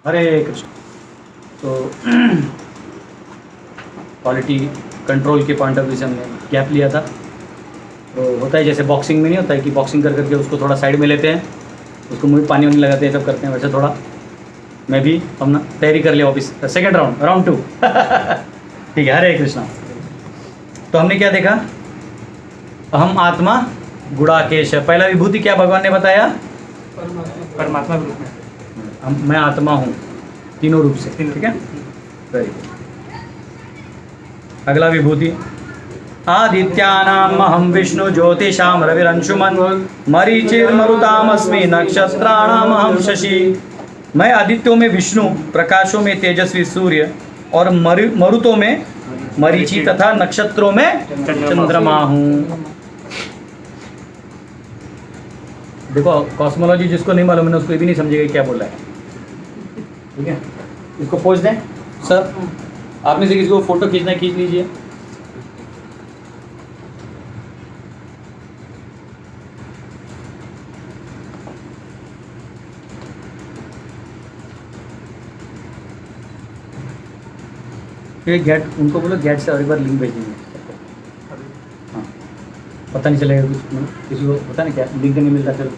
हरे कृष्ण। तो quality control के point of view से हमने गैप लिया था। तो होता है जैसे बॉक्सिंग में नहीं होता है कि बॉक्सिंग कर करके उसको थोड़ा साइड में लेते हैं, उसको मुँह पानी वानी लगाते हैं, सब करते हैं, वैसे थोड़ा मैं भी अपना तैयारी कर लिया वापस सेकेंड राउंड 2 ठीक है। हरे कृष्णा। तो हमने क्या देखा? अहम आत्मा गुड़ाकेश। पहला विभूति क्या भगवान ने बताया? परमात्मा रूप में मैं आत्मा हूँ तीनों रूप से। ठीक है, वेरी गुड। अगला विभूति आदित्यानाम अहम विष्णु ज्योतिषाम रविरंशुमन मरीचिर्मरुतामस्मि नक्षत्राणाम अहम शशि। मैं आदित्यों में विष्णु, प्रकाशों में तेजस्वी सूर्य और मरुतों में मरीचि तथा नक्षत्रों में चंद्रमा हूँ। देखो कॉस्मोलॉजी जिसको नहीं मालूम है उसको ये भी नहीं समझेगा क्या बोल रहा है। ठीक है, इसको पोज दें। सर आप में से किसी को फोटो खींचना है खींच लीजिए। ये गेट उनको बोलो गेट से एक बार लिंक भेज देंगे। हाँ, पता नहीं चलेगा कुछ, किसी को पता नहीं क्या लिंक नहीं मिलता फिर।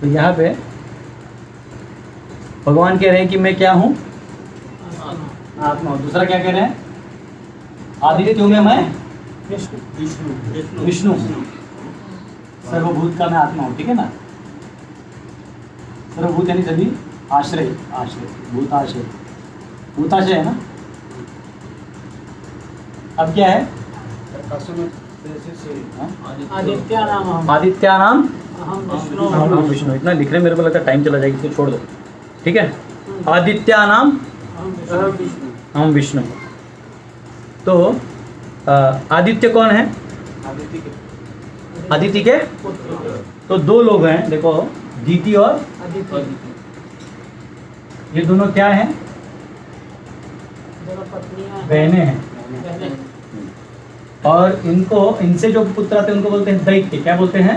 तो यहाँ पे भगवान कह रहे हैं कि मैं क्या हूँ? आत्मा। दूसरा क्या कह रहे हैं? आदित्य में मैं विष्णु, सर्वभूत का मैं आत्मा हूँ। ठीक है ना, सर्वभूत यानी सभी आश्रय, भूताश्रय, भूताश्रय है ना। अब क्या है? आदित्य नाम अहम विष्णु। इतना लिख रहे मेरे को लगता है टाइम चला जाएगा, इसको छोड़ दो। ठीक है, आदित्य नाम अहम विष्णु। तो आदित्य कौन है? आदित्य के तो दो लोग हैं, देखो दीति और ये दोनों क्या हैं? बहनें हैं। और इनसे जो पुत्र आते हैं उनको बोलते हैं दैत्य। क्या बोलते हैं?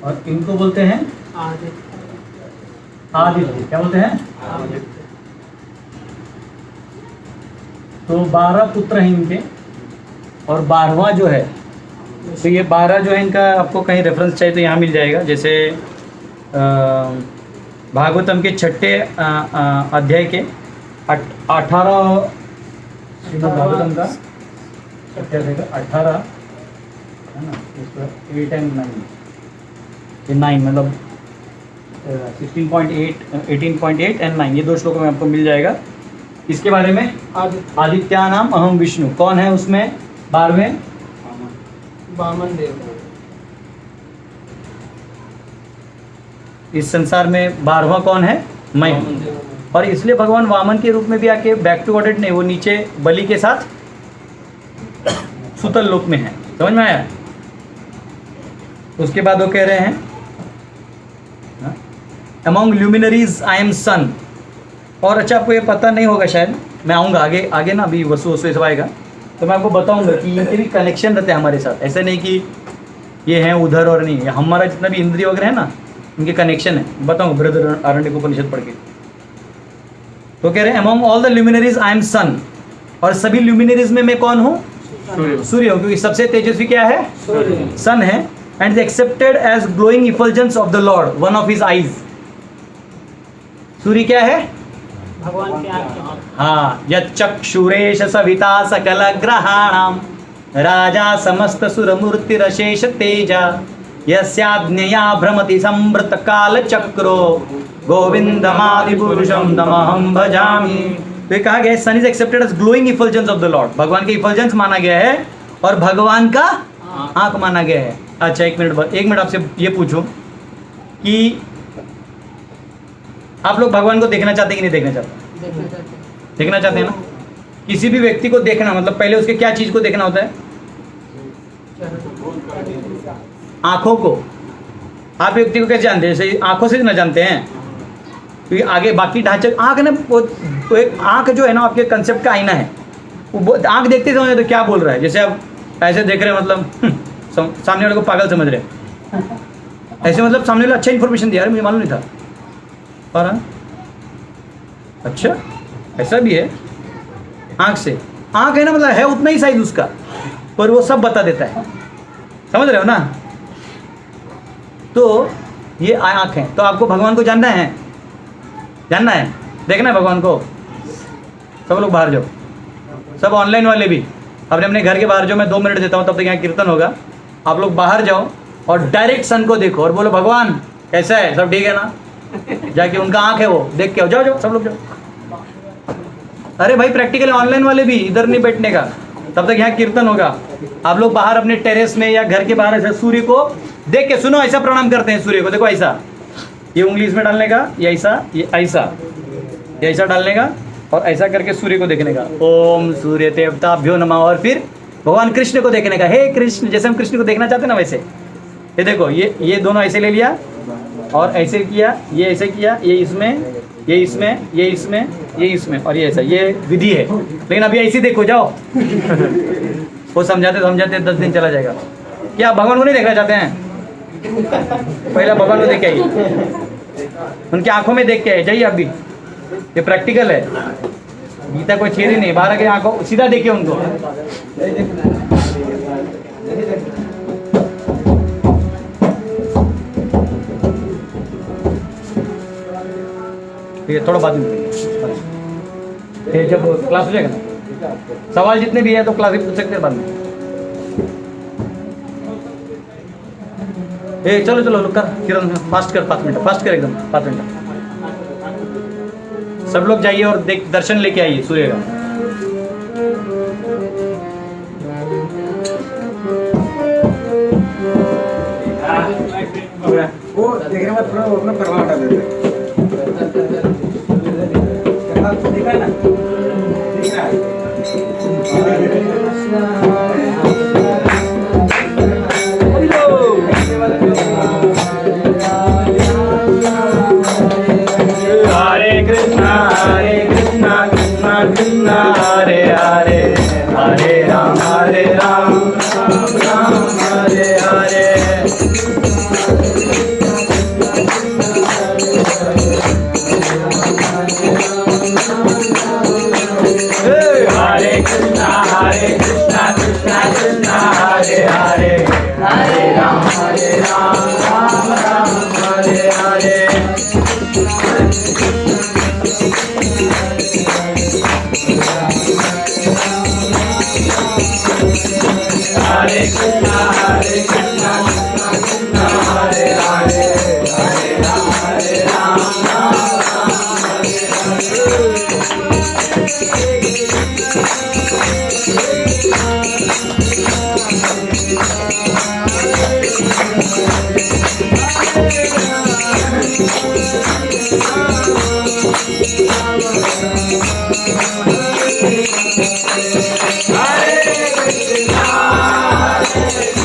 और इनको बोलते हैं आदित्य। क्या बोलते हैं? तो 12 पुत्र हैं इनके, और 12वां जो है, तो ये 12 जो है इनका आपको कहीं रेफरेंस चाहिए तो यहाँ मिल जाएगा। जैसे भागवतम के 6ठे अध्याय के 18 श्रीमद् भागवतम का 18 है ना, 8 एंड 9 मतलब 16.8 18.8 एंड 9 ये दो श्लोकों में आपको मिल जाएगा। इसके बारे में आदित्या नाम अहम विष्णु कौन है उसमें? 12वें वामन देव। इस संसार में 12वां कौन है? मैं। और इसलिए भगवान वामन के रूप में भी आके बैक टू ऑर्डर नहीं, वो नीचे बलि के साथ सुतल लोक में है। समझ में आया? उसके बाद वो कह रहे हैं among luminaries I am sun. और अच्छा आपको ये पता नहीं होगा शायद, मैं आऊँगा आगे ना, अभी वसु सब आएगा तो मैं आपको बताऊंगा कि इनके भी कनेक्शन रहते हैं हमारे साथ। ऐसे नहीं कि ये हैं उधर और नहीं, हमारा जितना भी इंद्रिय वगैरह है ना, इनके कनेक्शन है। बताऊंगा ब्रदर आरण्यक उपनिषद पढ़ के। तो कह रहे हैं among all the luminaries I am sun. और सभी ल्यूमिनरीज में मैं कौन हूँ? सूर्य हूँ, क्योंकि सबसे तेजस्वी क्या है? सन है। And accepted as glowing effulgence of the Lord, one of his eyes. सूर्य क्या है? भगवान के आंखें। हाँ, यच्चक्षुरेश सविता सकल ग्रहाणाम राजा समस्त सुरमूर्तिरशेष तेजा यस्याज्ञया भ्रमति संवृत काल चक्रो गोविंदमादि पुरुषम तमहम भजामि। तो कहा गया sun is accepted as glowing effulgence of the Lord. भगवान के इफल्जेंस माना गया है और भगवान का आंख माना गया है। अच्छा एक मिनट आपसे ये पूछूं कि आप लोग भगवान को देखना चाहते हैं कि नहीं देखना चाहते? देखना चाहते हैं ना। किसी भी व्यक्ति को देखना मतलब पहले उसके क्या चीज को देखना होता है? आंखों को। आप व्यक्ति को कैसे जानते हैं? जैसे आंखों से ना जानते हैं, क्योंकि आगे बाकी ढांचे आंख ना वो एक आंख जो है ना आपके कंसेप्ट का आईना है। वो आंख देखते समझे तो क्या बोल रहा है, जैसे आप ऐसे देख रहे हैं मतलब सामने वाले को पागल समझ रहे हैं, ऐसे मतलब सामने वाला अच्छा इन्फॉर्मेशन दिया, मुझे मालूम नहीं था। और हाँ? अच्छा ऐसा भी है। आंख से, आंख है ना मतलब है उतना ही साइज उसका, पर वो सब बता देता है, समझ रहे हो ना? तो ये आंख है। तो आपको भगवान को जानना है, जानना है, देखना है भगवान को। सब लोग बाहर जाओ, सब ऑनलाइन वाले भी अपने अपने घर के बाहर जाओ। मैं 2 मिनट देता हूँ, तब तक यहाँ कीर्तन होगा। आप लोग बाहर जाओ और डायरेक्ट सन को देखो और बोलो भगवान कैसा है, सब ठीक है ना? जाके उनका आंख है वो देख के आओ। जाओ जाओ सब लोग जाओ। अरे भाई प्रैक्टिकल ऑनलाइन वाले भी, इधर नहीं बैठने का, तब तक यहाँ कीर्तन होगा। आप लोग बाहर अपने टेरेस में या घर के बाहर ऐसा सूर्य को देख के सुनो, ऐसा प्रणाम करते हैं सूर्य को। देखो ऐसा, ये उंगली इसमें डालने का, ये ऐसा, ये ऐसा, ये ऐसा डालने का और ऐसा करके सूर्य को देखने का, ओम सूर्य देवताभ्यो नमः। और फिर भगवान कृष्ण को देखने का, हे कृष्ण, जैसे हम कृष्ण को देखना चाहते हैं ना वैसे। ये देखो, ये दोनों ऐसे ले लिया और ऐसे किया, ये ऐसे किया, ये इसमें, ये इसमें, ये इसमें, ये इसमें और ये ऐसा, ये विधि है। लेकिन अभी ऐसे देखो, जाओ। वो समझाते 10 दिन चला जाएगा। क्या आप भगवान को नहीं देखना चाहते हैं? पहला भगवान को देख के आइए, उनकी आंखों में देख के आइए, जाइए आप भी। ये प्रैक्टिकल है, गीता कोई थियरी नहीं। बाहर के आंखों सीधा देखिए उनको। ठीक है, थोड़ा बाद में ये जब क्लास हो जाएगा ना, सवाल जितने भी है तो क्लास में पूछ सकते हैं बाद में। चलो चलो कर किरण, फास्ट कर, 5 मिनट फास्ट कर, एकदम 5 मिनट। सब लोग जाइए और देख दर्शन लेके आइए सूर्य का। वो देखने में थोड़ा अपना प्रभाव हटा देते हैं। देखा है ना, दिख रहा है। हरे कृष्णा कृष्णा कृष्णा हरे हरे, हरे राम राम राम हरे हरे। हरे कृष्णा कृष्णा कृष्णा हरे हरे, हरे राम राम राम हरे हरे। हरे कृष्णा कृष्णा कृष्णा हरे हरे, हरे राम राम हरे हरे।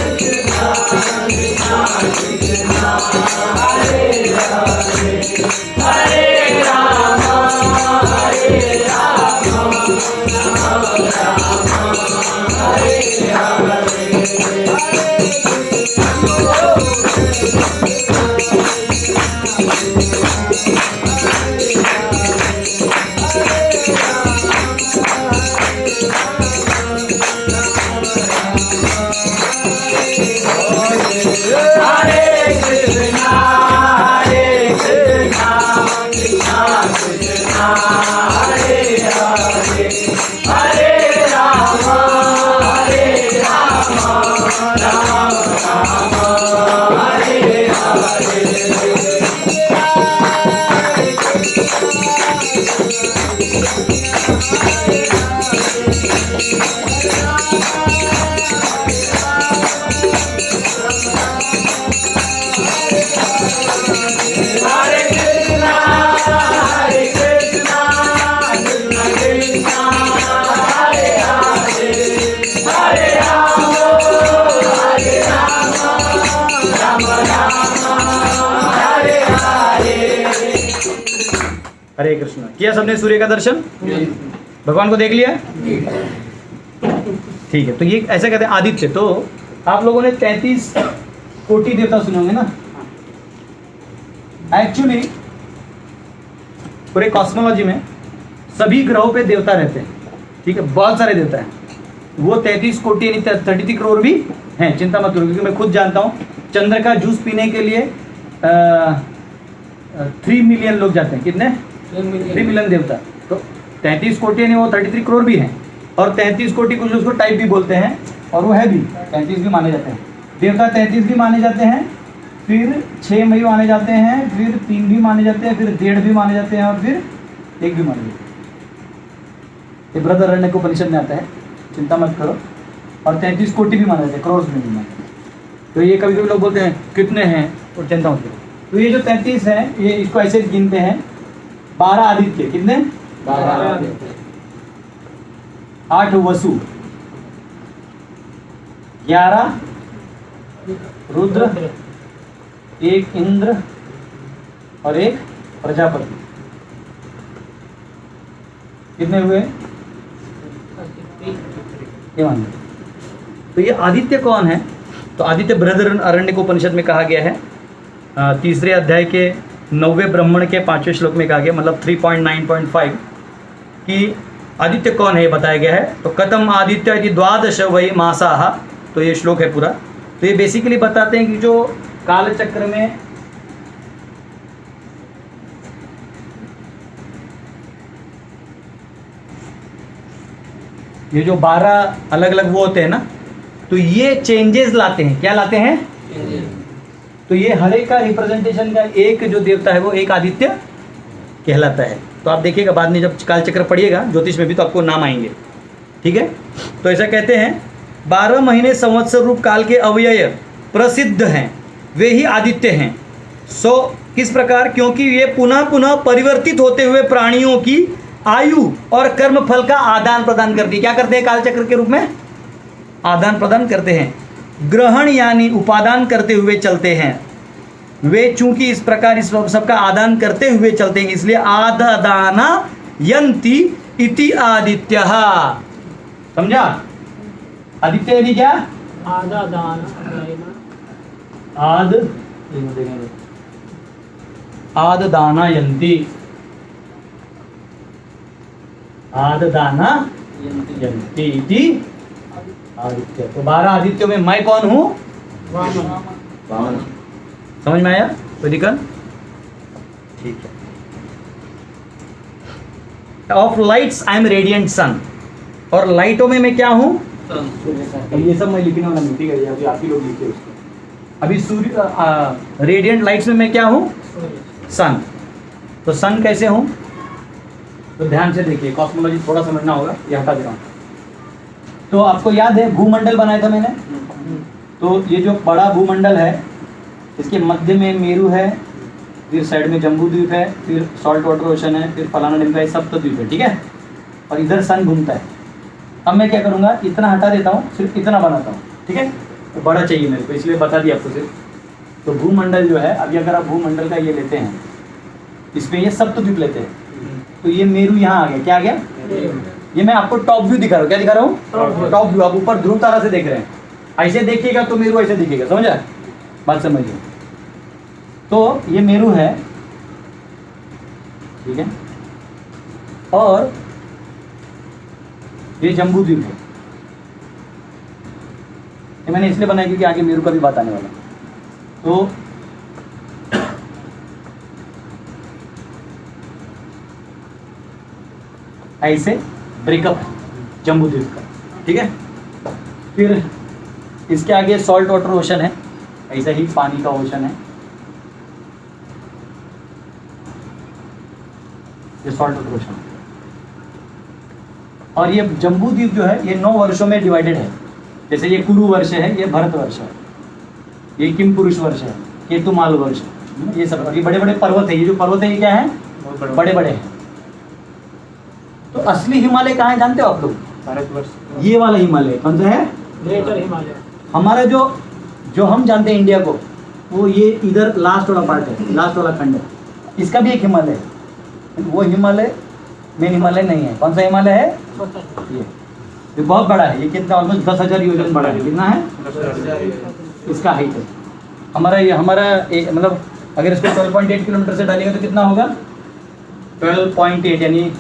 Rama हरे कृष्ण। किया सबने सूर्य का दर्शन? भगवान को देख लिया? ठीक है, तो ये ऐसा कहते हैं आदित्य। तो आप लोगों ने 33 कोटि देवता सुने होंगे ना। एक्चुअली पूरे कॉस्मोलॉजी में सभी ग्रहों पे देवता रहते हैं, ठीक है, बहुत सारे देवता हैं। वो 33 कोटि यानी 33 करोड़ भी हैं, चिंता मत करो, क्योंकि मैं खुद जानता हूँ चंद्र का जूस पीने के लिए 3 मिलियन लोग जाते हैं। कितने? 3 मिलियन देवता। तो 33 कोटि यानी वो 33 करोड़ भी हैं, और 33 कोटि कुछ उसको टाइप भी बोलते हैं, और वो है भी 33 भी माने जाते हैं। देवता 33 भी माने जाते हैं, फिर 6 भी माने जाते हैं, फिर 3 भी माने जाते हैं, फिर 1.5 भी माने जाते हैं, और फिर 1 भी माने जाते हैं। ये बृहदारण्यक उपनिषद में आता है, चिंता मत करो। और 33 कोटि भी माने जाते हैं, करोड़ में भी माने जाते हैं। तो ये कभी कभी लोग बोलते हैं कितने हैं, और चिंता मत करो। तो ये जो 33 है, ये इसको ऐसे गिनते हैं 12 आदित्य। कितने? 12 आदित्य। 8 वसु, 11 रुद्र, 1 इंद्र और 1 प्रजापति। कितने हुए? ये मान लो। तो ये आदित्य कौन है? तो आदित्य बृहदारण्यक उपनिषद में कहा गया है, 3 अध्याय के 9वें ब्राह्मण के 5वें श्लोक में कहा गया, मतलब 3.9.5 कि आदित्य कौन है ये बताया गया है। तो कथम आदित्य इति 12 वै मासाः, तो ये श्लोक है पूरा। तो ये बेसिकली बताते हैं कि जो काल चक्र में ये जो 12 अलग अलग वो होते हैं ना, तो ये चेंजेस लाते हैं। क्या लाते हैं? तो ये हर एक का रिप्रेजेंटेशन का एक जो देवता है वो एक आदित्य कहलाता है। तो आप देखिएगा बाद में जब काल चक्र पढ़िएगा ज्योतिष में भी, तो आपको नाम आएंगे, ठीक है। तो ऐसा कहते हैं 12 महीने संवत्सर रूप काल के अव्यय प्रसिद्ध हैं, वे ही आदित्य हैं। सो किस प्रकार? क्योंकि ये पुनः पुनः परिवर्तित होते हुए प्राणियों की आयु और कर्म फल का आदान प्रदान करती है। क्या करते हैं? काल चक्र के रूप में आदान प्रदान करते हैं। ग्रहण यानी उपादान करते हुए चलते हैं। वे चूंकि इस प्रकार इस सबका आदान करते हुए चलते हैं, इसलिए आदाना यंती इति आदित्यः। समझा? आदित्य यानी क्या? आधा दान आद दाना यंती, आद दाना यंती इति आदित्य। तो 12 आदित्यों में मैं कौन हूं? वामन। समझ में आया? कोई दिक्कत? ठीक है। Of lights I am radiant sun, और लाइटों में मैं क्या हूं? ये सब मैं लिखने वाला नहीं, ठीक है, अभी आप ही लोग लिखिए उसको। अभी सूर्य रेडियंट लाइट्स में मैं क्या हूं? सन। तो सन कैसे हूं? तो ध्यान से देखिए, कॉस्मोलॉजी थोड़ा समझना होगा, ये हटा दे रहा हूं। तो आपको याद है भूमंडल बनाया था मैंने, तो ये जो बड़ा भूमंडल है, इसके मध्य में मेरू है, फिर साइड में जम्बू द्वीप है, फिर सॉल्ट वाटर ओशन है, फिर फलाना ढिमका, सप्तद्वीप है, ठीक है। और इधर सन घूमता है। अब मैं क्या करूँगा, इतना हटा देता हूँ, सिर्फ इतना बनाता हूँ, ठीक है। तो बड़ा चाहिए मेरे को, इसलिए बता दिया आपको सिर्फ। तो भूमंडल जो है, अभी अगर आप भूमंडल का ये लेते हैं, इसमें ये सप्तद्वीप लेते हैं, तो ये मेरू यहाँ आ गया। क्या आ गया? ये मैं आपको टॉप व्यू दिखा रहा हूँ। क्या दिखा रहा हूँ? Top view. आप ऊपर ध्रुव तारा से देख रहे हैं, ऐसे देखिएगा तो मेरू ऐसे दिखेगा। समझा? बात समझिए। तो ये मेरू है, ठीक है, और ये जम्बू द्वीप है। ये मैंने इसलिए बनाया क्योंकि आगे मेरू का भी बात आने वाला। तो ऐसे ब्रेकअप है जम्बू द्वीप का, ठीक है। फिर इसके आगे सॉल्ट वाटर ओशन है, ऐसा ही पानी का ओशन है, ये सॉल्ट वाटर ओशन। और ये जम्बू द्वीप जो है, ये 9 वर्षों में डिवाइडेड है। जैसे ये कुरु वर्ष है, ये भरत वर्ष है, ये किम पुरुष वर्ष है, केतुमाल वर्ष है, ये सब। ये बड़े बड़े पर्वत है, ये जो पर्वत है ये क्या है? बड़े बड़े हैं। तो असली हिमालय कहाँ है जानते हो आप लोग? भारतवर्ष। ये वाला हिमालय कौन सा है? ग्रेटर हिमालय। हमारा जो हम जानते हैं इंडिया को, वो ये इधर लास्ट वाला पार्ट है, लास्ट वाला खंड है। इसका भी एक हिमालय है, वो हिमालय मेन हिमालय नहीं है। कौन सा हिमालय है? छोटा ये बहुत बड़ा है। ये कितना ऑलमोस्ट 10,000 योजन बड़ा है। कितना है इसका हाइट है? हमारा मतलब अगर इसको 12.8 किलोमीटर से डालेंगे तो कितना होगा? 12.8 यानी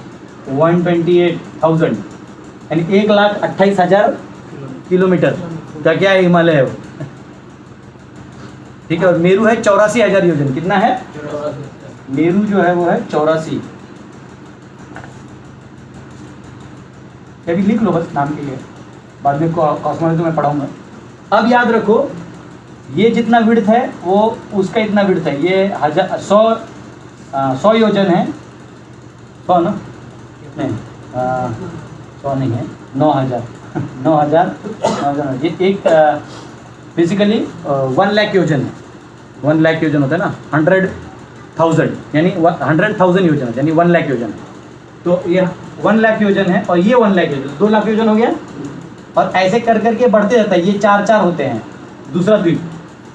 128,000 यानी 1,28,000 किलोमीटर का क्या है? हिमालय है वो। ठीक है। और मेरू है 84,000 योजन। कितना है मेरू जो है वो है? 84। अभी लिख लो बस नाम के लिए, बाद में कॉस्मोलॉजी में पढ़ाऊंगा। अब याद रखो ये जितना विड्थ है वो उसका इतना विड्थ है। ये 100 योजन है। 100 ना? नहीं 100 नहीं है, 9,000 9,000 ये एक बेसिकली 1 लाख योजन है। 1 लाख योजन होता है ना, 100,000 यानी 100,000 योजन है, यानी 1 लाख योजन है। तो ये 1 लाख योजन है और ये 1 लाख योजन, 2 लाख योजन हो गया। और ऐसे कर करके बढ़ते जाता है। ये 4 होते हैं। दूसरा द्वीप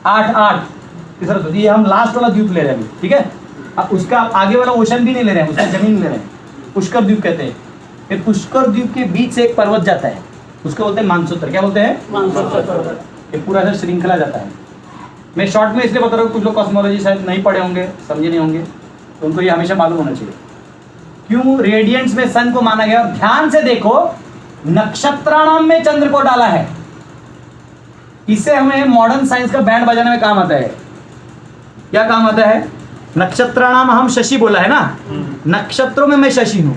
8 तीसरा द्वीप, ये हम लास्ट वाला द्वीप ले रहे हैं अभी, ठीक है। अब उसका आगे वाला ओशन भी नहीं ले रहे हैं, उसका जमीन ले रहे हैं। पुष्कर द्वीप कहते हैं। फिर पुष्कर द्वीप के बीच से एक पर्वत जाता है, उसको बोलते हैं मानसूत्र। क्या बोलते हैं? मानसूत्र। ये पूरा ऐसा श्रृंखला जाता है। मैं शॉर्ट में इसलिए बता रहा हूँ, कुछ लोग कॉस्मोलॉजी शायद नहीं पढ़े होंगे, समझे नहीं होंगे, तो उनको ये हमेशा मालूम होना चाहिए क्यों रेडियंट्स में सन को माना गया। और ध्यान से देखो, नक्षत्राणाम में चंद्र को डाला है। इससे हमें मॉडर्न साइंस का बैंड बजाने में काम आता है। क्या काम आता है? नक्षत्राणाम हम शशि बोला है ना, नक्षत्रों में मैं शशि हूं,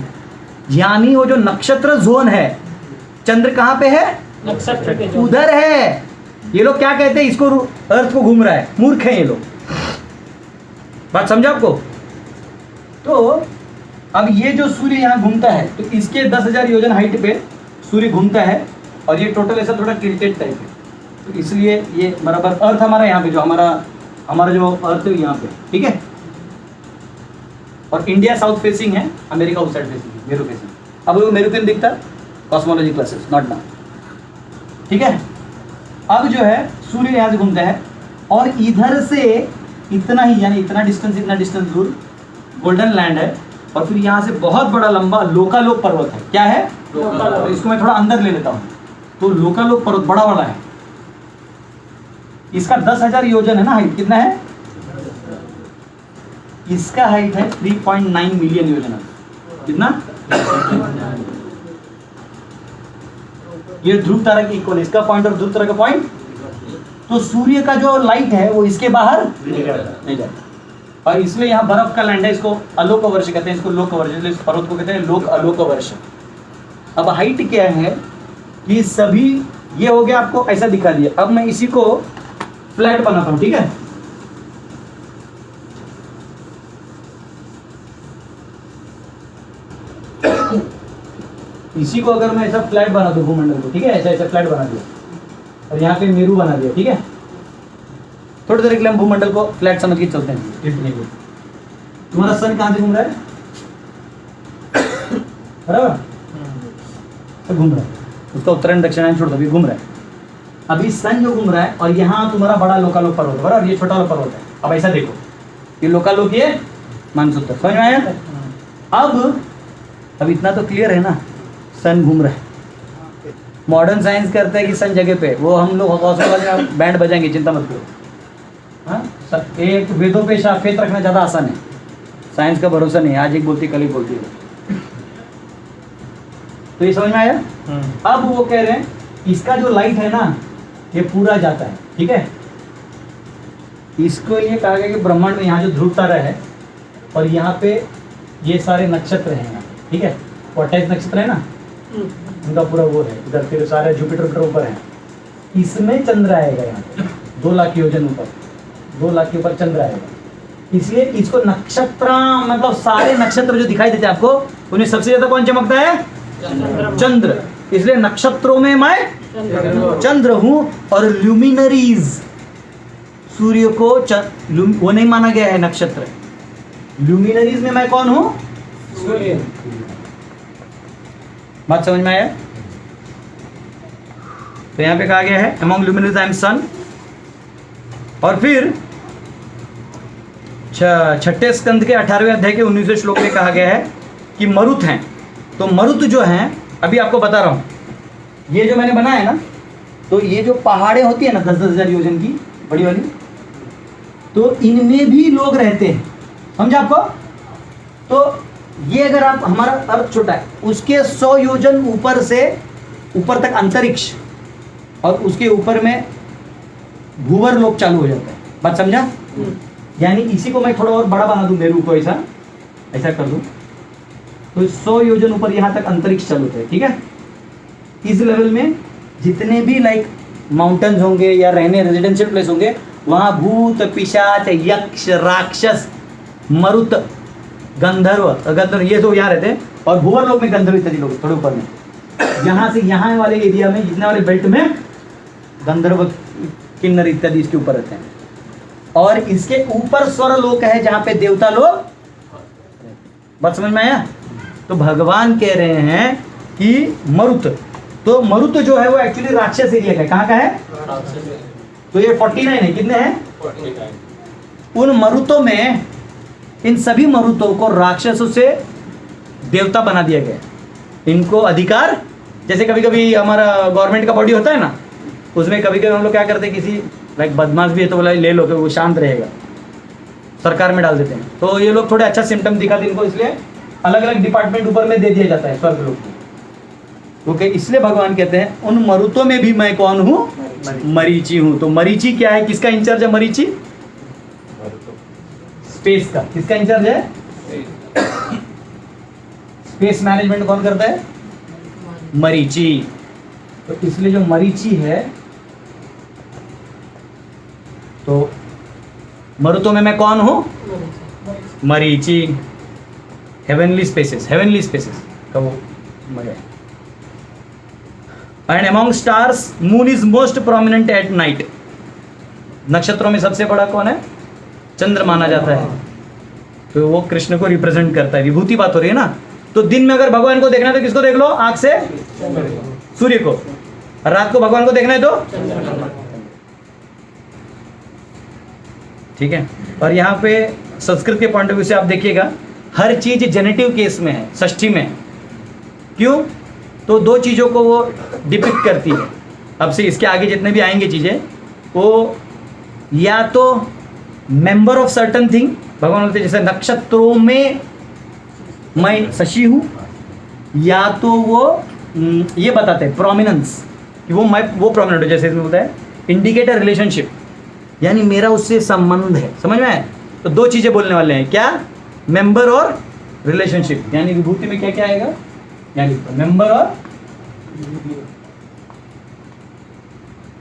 यानी वो जो नक्षत्र जोन है, चंद्र कहां पे है? नक्षत्र के जो उधर है। ये लोग क्या कहते हैं? इसको अर्थ को घूम रहा है। मूर्ख है ये लोग। बात समझा आपको? तो अब ये जो सूर्य यहाँ घूमता है, तो इसके 10,000 योजन हाइट पे सूर्य घूमता है और ये टोटल ऐसा थोड़ा टिल्टेड टाइप है। तो इसलिए ये बराबर अर्थ हमारा यहाँ पे जो हमारा जो अर्थ है यहाँ पे, ठीक है। और इंडिया साउथ फेसिंग है, अमेरिका उस साइड फेसिंग है, मेरू फेसिंग। अब वो मेरू क्यों दिखता? कॉस्मोलॉजी क्लासेस, नॉट नाउ, ठीक है। अब जो है सूर्य यहाँ से घूमता है और इधर से इतना ही, यानी इतना डिस्टेंस दूर गोल्डन लैंड है। और फिर यहाँ से बहुत बड़ा लंबा लोकालोक पर्वत है। क्या है? लोकालोक। इसको मैं थोड़ा अंदर ले लेता हूँ। तो लोकालोक पर्वत बड़ा वाला है। इसका 10,000 योजन है ना हाइट। कितना है? इसका हाइट है 3.9 मिलियन योजन। कितना? ये ध्रुव तारा के इक्वल, इसका पॉइंट और ध्रुव तारा का पॉइंट। तो सूर्य का जो लाइट है वो इसके बाहर नहीं जाता। और इसलिए यहाँ बर्फ का लैंड है। इसको अलोक वर्ष कहते हैं, इसको लोक वर्ष, इसलिए इस पर्वत को कहते हैं लोक अलोक वर्ष। अब हाइट क्या है कि सभी ये हो गया, आपको ऐसा दिखा दिया। अब मैं इसी को फ्लैट बनाता हूं, ठीक है। इसी को अगर मैं ऐसा फ्लैट बना दूं भूमंडल को, ठीक है, ऐसा फ्लैट बना दिया और यहाँ पे मेरू बना दिया, ठीक है। थोड़ी देर के लिए हम भूमंडल को फ्लैट समझ के चलते हैं। इतने को तुम्हारा सन कहाँ से घूम रहा है? बराबर तो घूम रहा है, उसका उत्तरायण दक्षिणायन छोड़ दो, अभी घूम रहा है। अभी सन जो घूम रहा है और यहाँ तुम्हारा बड़ा लोकालोक पर्वत है, बराबर, ये छोटा वाला पर्वत है। अब ऐसा देखो, ये लोकालोक, ये मानसूत्र, समझ में आया? अब इतना तो क्लियर है ना, सन घूम रहा है। मॉडर्न साइंस करते हैं कि सन जगह पे, वो हम लोग कॉस्मोलॉजी में बैंड बजाएंगे, चिंता मत करो। हाँ, एक वेदों पे शाफेत रखना ज़्यादा आसान है, साइंस का भरोसा नहीं है, आज एक बोलती कल ही बोलती है। तो ये समझ में आया? अब वो कह रहे हैं इसका जो लाइट है ना, ये पूरा जाता है, ठीक है। इसको ये कहा गया कि ब्रह्मांड में यहाँ जो ध्रुव तारा है और यहाँ पे ये सारे नक्षत्र हैं यहाँ, ठीक है। 28 नक्षत्र है ना, उनका पूरा वो है इधर, फिर सारे जुपिटर ऊपर है। इसमें चंद्र आएगा यहाँ पे 2 लाख योजन ऊपर, 2 लाख के ऊपर चंद्र आएगा। इसलिए इसको नक्षत्र, मतलब सारे नक्षत्र जो दिखाई देते हैं आपको, उन्हें सबसे ज्यादा कौन चमकता है? चंद्र। इसलिए नक्षत्रों में मैं चंद्र हूं। और ल्यूमिनरीज, सूर्य को वो नहीं माना गया है नक्षत्र, ल्यूमिनरीज में मैं कौन हूं? सूर्य। बात समझ में आया? तो यहां पे कहा गया है among luminaries I am sun. और फिर छठे स्कंद के 18वें अध्याय के 19वें श्लोक में कहा गया है कि मरुत हैं। तो मरुत जो हैं, अभी आपको बता रहा हूँ, ये जो मैंने बनाया है ना, तो ये जो पहाड़ें होती है ना 10-10 हजार योजन की बड़ी वाली, तो इनमें भी लोग रहते हैं, समझा आपको। तो ये अगर आप, हमारा अर्थ छोटा है, उसके 100 योजन ऊपर से ऊपर तक अंतरिक्ष, और उसके ऊपर में भूवर लोक चालू हो जाता है। बात समझा? यानी इसी को मैं थोड़ा और बड़ा बना दूं, मेरू को ऐसा ऐसा कर दूं, तो 100 योजन ऊपर यहाँ तक अंतरिक्ष चालू होता है, ठीक है। इस लेवल में जितने भी लाइक माउंटेन्स होंगे या रहने रेजिडेंशियल प्लेस होंगे, वहाँ भूत, पिशाच, यक्ष, राक्षस, मरुत, गंधर्व ये तो यहाँ रहते हैं, और भूवर लोक में गंधर्व इत्यादि लोग थोड़े ऊपर में। यहाँ से यहाँ वाले एरिया में, जितने वाले बेल्ट में गंधर्व, किन्नर इत्यादि इसके ऊपर रहते हैं। और इसके ऊपर स्वर लोक है जहाँ पे देवता लोग। बात समझ में आया? तो भगवान कह रहे हैं कि मरुत, तो मरुत जो है वो एक्चुअली राक्षस एरिया का है। कहाँ का है? तो ये 49 है, कितने हैं? 49। उन मरुतों में, इन सभी मरुतों को राक्षसों से देवता बना दिया गया। इनको अधिकार, जैसे कभी कभी हमारा गवर्नमेंट का बॉडी होता है ना, उसमें कभी कभी हम लोग क्या करते हैं, किसी लाइक बदमाश भी है तो बोला ले लो, तो वो शांत रहेगा, सरकार में डाल देते हैं। तो ये लोग थोड़े अच्छा सिम्टम दिखाते हैं इनको, इसलिए अलग अलग डिपार्टमेंट ऊपर में दे दिया जाता है स्वर्ग लोग को। क्योंकि इसलिए भगवान कहते हैं उन मरुतों में भी मैं कौन हूँ? मरीची हूँ। तो मरीची क्या है? किसका इंचार्ज है मरीची? स्पेस का। किसका इंचार्ज है? स्पेस मैनेजमेंट कौन करता है? मरीची। तो इसलिए जो मरीची है, तो मरुतों में मैं कौन हूं? मरीची। हेवनली स्पेसेस का वो मजा है। And among stars moon is most prominent at night. नक्षत्रों में सबसे बड़ा कौन है? चंद्र माना जाता है। तो वो कृष्ण को रिप्रेजेंट करता है, विभूति बात हो रही है ना। तो दिन में अगर भगवान को देखना है तो किसको देख लो? आंख से सूर्य को। और रात को भगवान को देखना है तो, ठीक है। और यहाँ पे संस्कृत के पॉइंट ऑफ व्यू से आप देखिएगा, हर चीज जेनेटिव केस में है, षष्ठी में। क्यों? तो दो चीज़ों को वो डिपिक्ट करती है। अब से इसके आगे जितने भी आएंगे चीज़ें, वो या तो मेंबर ऑफ सर्टन थिंग, भगवान बोलते जैसे नक्षत्रों में मैं शशि हूँ, या तो वो ये बताते हैं प्रोमिनेंस कि वो प्रोमिनेंट हो, जैसे इसमें बोलता है इंडिकेट अ रिलेशनशिप, यानी मेरा उससे संबंध है। समझ में आए? तो दो चीज़ें बोलने वाले हैं, क्या? मेंबर और रिलेशनशिप। यानी विभूति में क्या क्या आएगा? यानी मेंबर और